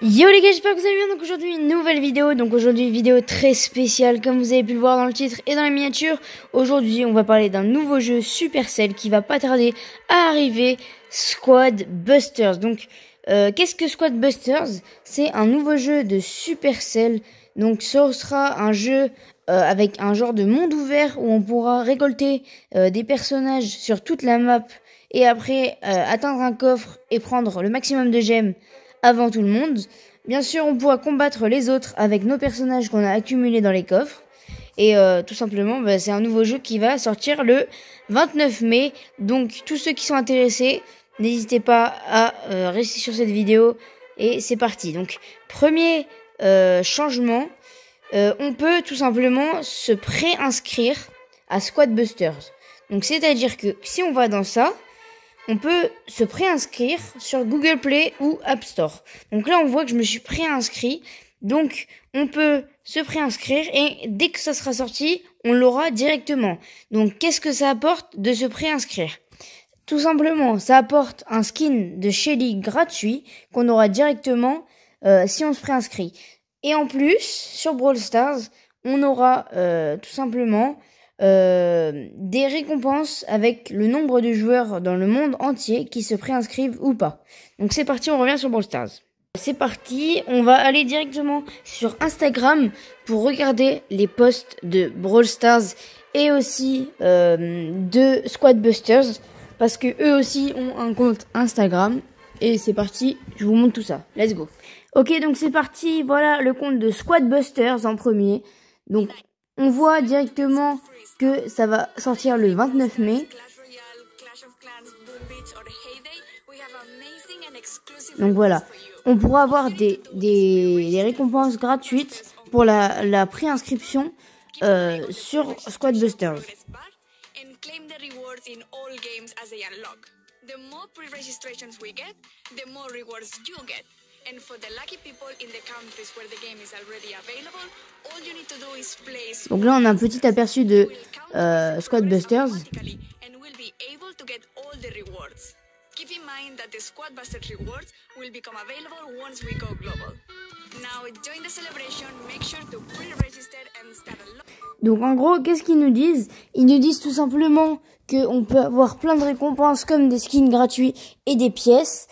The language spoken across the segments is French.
Yo les gars, j'espère que vous allez bien. Donc aujourd'hui une nouvelle vidéo, vidéo très spéciale comme vous avez pu le voir dans le titre et dans la miniature. Aujourd'hui on va parler d'un nouveau jeu Supercell qui va pas tarder à arriver, Squad Busters. Donc qu'est-ce que Squad Busters? C'est un nouveau jeu de Supercell. Donc ce sera un jeu avec un genre de monde ouvert où on pourra récolter des personnages sur toute la map et après atteindre un coffre et prendre le maximum de gemmes avant tout le monde. Bien sûr, on pourra combattre les autres avec nos personnages qu'on a accumulés dans les coffres. Et tout simplement, c'est un nouveau jeu qui va sortir le 29 mai. Donc, tous ceux qui sont intéressés, n'hésitez pas à rester sur cette vidéo. Et c'est parti. Donc, premier changement, on peut tout simplement se préinscrire à Squad Busters. Donc, c'est-à-dire que si on va dans ça, on peut se préinscrire sur Google Play ou App Store. Donc là, on voit que je me suis préinscrit. Donc, on peut se préinscrire et dès que ça sera sorti, on l'aura directement. Donc, qu'est-ce que ça apporte de se préinscrire? Tout simplement, ça apporte un skin de Shelly gratuit qu'on aura directement si on se préinscrit. Et en plus, sur Brawl Stars, on aura tout simplement des récompenses avec le nombre de joueurs dans le monde entier qui se préinscrivent ou pas. Donc c'est parti, on revient sur Brawl Stars. C'est parti, on va aller directement sur Instagram pour regarder les posts de Brawl Stars et aussi de Squad Busters parce que eux aussi ont un compte Instagram. Et c'est parti, je vous montre tout ça. Let's go. Ok, donc c'est parti, voilà le compte de Squad Busters en premier. Donc on voit directement que ça va sortir le 29 mai. Donc voilà, on pourra avoir des récompenses gratuites pour la préinscription sur Squad Busters. And for the lucky people in the countries where the game is already available, all you need to do is place. Donc là, on a un petit aperçu de Squad Busters. And we'll be able to get all the rewards. Keep in mind that the Squad Busters rewards will become available once we go global. Now join the celebration, make sure to pre-register and start a lot. Donc en gros, qu'est-ce qu'ils nous disent? Ils nous disent tout simplement qu'on peut avoir plein de récompenses comme des skins gratuits et des pièces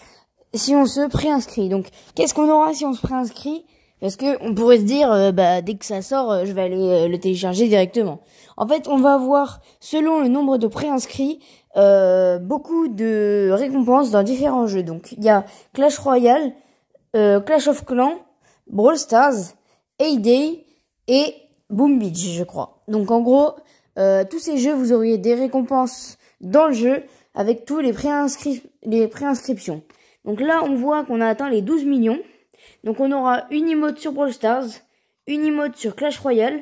si on se préinscrit. Donc, qu'est-ce qu'on aura si on se préinscrit? Parce que on pourrait se dire, dès que ça sort, je vais aller le télécharger directement. En fait, on va avoir, selon le nombre de préinscrits, beaucoup de récompenses dans différents jeux. Donc, il y a Clash Royale, Clash of Clans, Brawl Stars, Hay-Day et Boom Beach, je crois. Donc, en gros, tous ces jeux, vous auriez des récompenses dans le jeu avec tous les préinscriptions. Donc là, on voit qu'on a atteint les 12 millions. Donc on aura une emote sur Brawl Stars, une emote sur Clash Royale,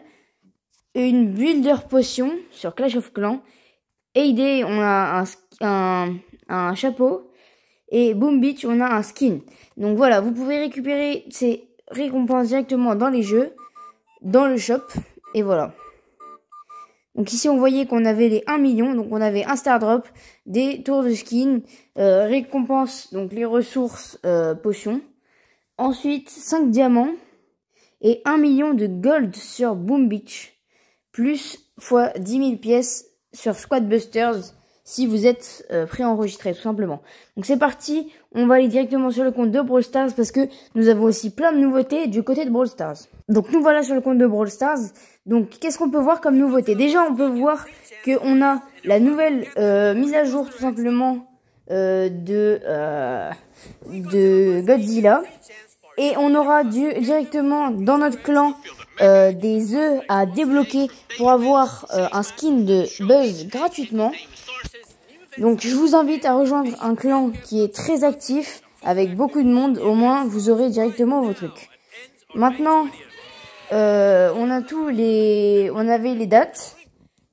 une Builder Potion sur Clash of Clans. Hay-Day, on a un chapeau. Et Boom Beach, on a un skin. Donc voilà, vous pouvez récupérer ces récompenses directement dans les jeux, dans le shop. Et voilà. Donc ici, on voyait qu'on avait les 1 million. Donc on avait un Star Drop, des tours de skin, récompenses, donc les ressources potions. Ensuite, 5 diamants et 1 million de gold sur Boom Beach. Plus fois 10 000 pièces sur Squad Busters si vous êtes préenregistré tout simplement. Donc c'est parti, on va aller directement sur le compte de Brawl Stars parce que nous avons aussi plein de nouveautés du côté de Brawl Stars. Donc nous voilà sur le compte de Brawl Stars. Donc qu'est-ce qu'on peut voir comme nouveauté? Déjà on peut voir qu'on a la nouvelle mise à jour tout simplement de Godzilla. Et on aura directement dans notre clan des œufs à débloquer pour avoir un skin de Buzz gratuitement. Donc je vous invite à rejoindre un clan qui est très actif avec beaucoup de monde. Au moins vous aurez directement vos trucs. Maintenant on avait les dates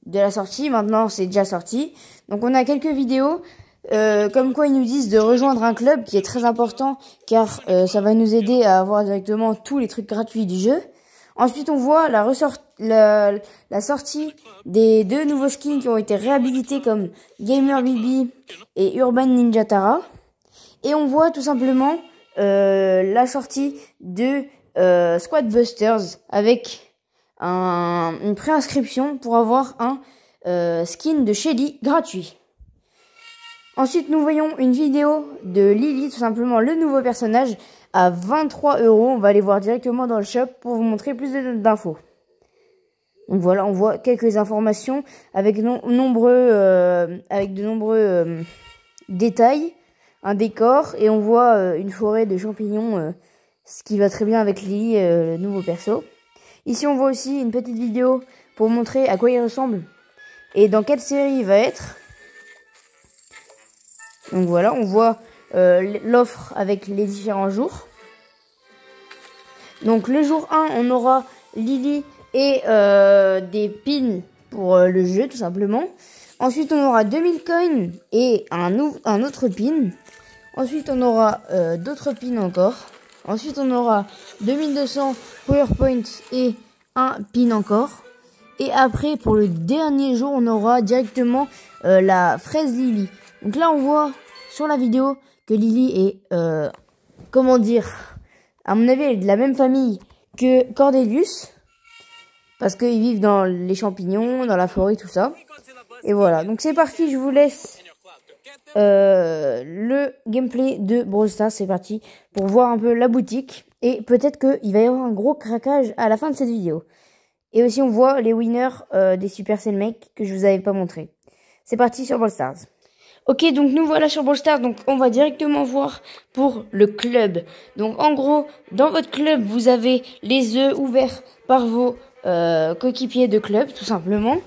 de la sortie. Maintenant c'est déjà sorti. Donc on a quelques vidéos comme quoi ils nous disent de rejoindre un club qui est très important car ça va nous aider à avoir directement tous les trucs gratuits du jeu. Ensuite on voit la sortie des 2 nouveaux skins qui ont été réhabilités comme Gamer Bibi et Urban Ninja Tara. Et on voit tout simplement la sortie de Squad Busters avec une préinscription pour avoir un skin de Shelly gratuit. Ensuite, nous voyons une vidéo de Lily, tout simplement le nouveau personnage, à 23 €. On va aller voir directement dans le shop pour vous montrer plus d'infos. Donc voilà, on voit quelques informations avec de nombreux détails, un décor, et on voit une forêt de champignons, ce qui va très bien avec Lily, le nouveau perso. Ici, on voit aussi une petite vidéo pour montrer à quoi il ressemble et dans quelle série il va être. Donc voilà, on voit l'offre avec les différents jours. Donc le jour 1, on aura Lily et des pins pour le jeu, tout simplement. Ensuite, on aura 2000 coins et un autre pin. Ensuite, on aura d'autres pins encore. Ensuite, on aura 2200 PowerPoint et un pin encore. Et après, pour le dernier jour, on aura directement la fraise Lily. Donc là, on voit sur la vidéo que Lily est, comment dire, à mon avis, elle est de la même famille que Cordelius. Parce qu'ils vivent dans les champignons, dans la forêt, tout ça. Et voilà, donc c'est parti, je vous laisse le gameplay de Brawl Stars. C'est parti pour voir un peu la boutique. Et peut-être qu'il va y avoir un gros craquage à la fin de cette vidéo. Et aussi, on voit les winners des Supercell Mech que je vous avais pas montré. C'est parti sur Brawl Stars. Ok, donc nous voilà sur Brawl Stars. Donc on va directement voir pour le club. Donc en gros, dans votre club, vous avez les œufs ouverts par vos coéquipiers de club, tout simplement.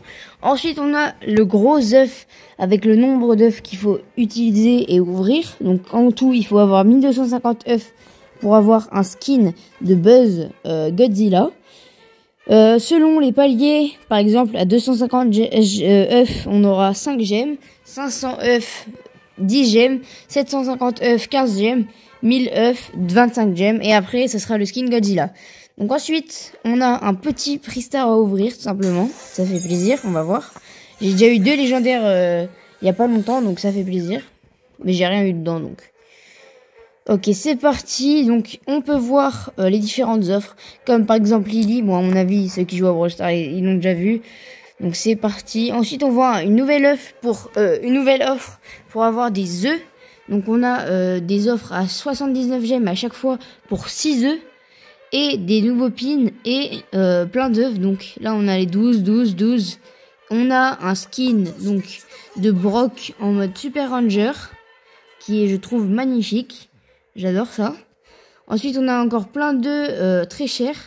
Ensuite, on a le gros œuf avec le nombre d'œufs qu'il faut utiliser et ouvrir. Donc en tout, il faut avoir 1250 œufs pour avoir un skin de Buzz Godzilla. Selon les paliers, par exemple, à 250 œufs, on aura 5 gemmes, 500 œufs, 10 gemmes, 750 œufs, 15 gemmes, 1000 œufs, 25 gemmes, et après, ce sera le skin Godzilla. Donc ensuite, on a un petit prix star à ouvrir, tout simplement. Ça fait plaisir, on va voir. J'ai déjà eu 2 légendaires il y a pas longtemps, donc ça fait plaisir. Mais j'ai rien eu dedans, donc. Ok, c'est parti. Donc, on peut voir les différentes offres, comme par exemple Lily. Bon, à mon avis, ceux qui jouent à Brawl Stars, ils l'ont déjà vu. Donc, c'est parti. Ensuite, on voit une nouvelle offre pour avoir des œufs. Donc, on a des offres à 79 gemmes à chaque fois pour 6 œufs. Et des nouveaux pins et plein d'œufs. Donc, là, on a les 12. On a un skin donc de Brock en mode Super Ranger, qui est, je trouve, magnifique. J'adore ça. Ensuite, on a encore plein d'œufs très chers.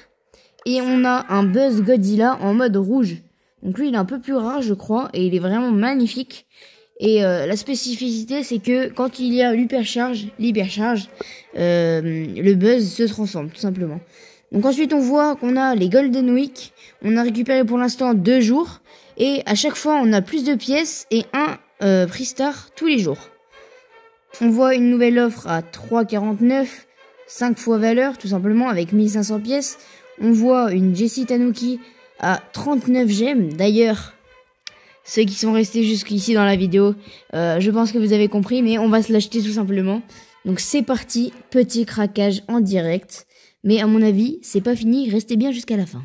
Et on a un Buzz Godzilla en mode rouge. Donc lui, il est un peu plus rare, je crois. Et il est vraiment magnifique. Et la spécificité, c'est que quand il y a l'hypercharge, le Buzz se transforme, tout simplement. Donc ensuite, on voit qu'on a les Golden Week. On a récupéré pour l'instant 2 jours. Et à chaque fois, on a plus de pièces et un prix star tous les jours. On voit une nouvelle offre à 3,49, 5 fois valeur, tout simplement, avec 1500 pièces. On voit une Jessie Tanuki à 39 gemmes. D'ailleurs, ceux qui sont restés jusqu'ici dans la vidéo, je pense que vous avez compris, mais on va se l'acheter tout simplement. Donc c'est parti, petit craquage en direct. Mais à mon avis, c'est pas fini, restez bien jusqu'à la fin.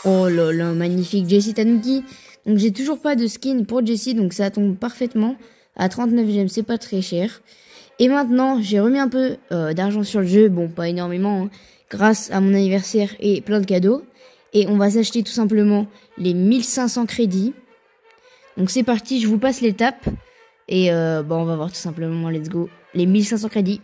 Oh là là, magnifique Jessie Tanuki. Donc j'ai toujours pas de skin pour Jessie, donc ça tombe parfaitement. À 39 gemmes, c'est pas très cher. Et maintenant, j'ai remis un peu d'argent sur le jeu. Bon, pas énormément, hein, grâce à mon anniversaire et plein de cadeaux. Et on va s'acheter tout simplement les 1500 crédits. Donc c'est parti, je vous passe l'étape. Et bon, on va voir tout simplement, let's go, les 1500 crédits.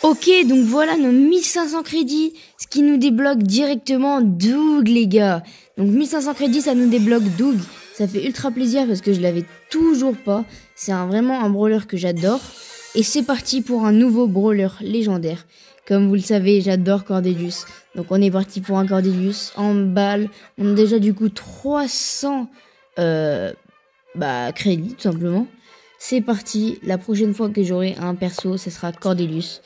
Ok, donc voilà nos 1500 crédits, ce qui nous débloque directement Doug, les gars. Donc 1500 crédits, ça nous débloque Doug. Ça fait ultra plaisir parce que je l'avais toujours pas. C'est vraiment un brawler que j'adore. Et c'est parti pour un nouveau brawler légendaire. Comme vous le savez, j'adore Cordelius. Donc on est parti pour un Cordelius en balle. On a déjà du coup 300 crédits tout simplement. C'est parti. La prochaine fois que j'aurai un perso, ce sera Cordelius.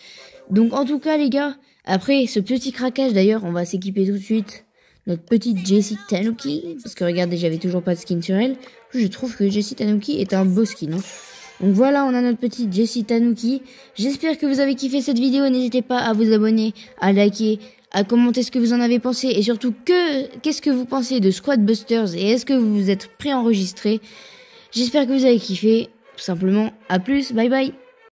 Donc en tout cas les gars, après ce petit craquage d'ailleurs, on va s'équiper tout de suite. Notre petite Jessie Tanuki, parce que regardez, j'avais toujours pas de skin sur elle. Je trouve que Jessie Tanuki est un beau skin. Hein. Donc voilà, on a notre petite Jessie Tanuki. J'espère que vous avez kiffé cette vidéo. N'hésitez pas à vous abonner, à liker, à commenter ce que vous en avez pensé. Et surtout, qu'est-ce que vous pensez de Squad Busters et est-ce que vous vous êtes préenregistré? J'espère que vous avez kiffé. Tout simplement, à plus, bye bye.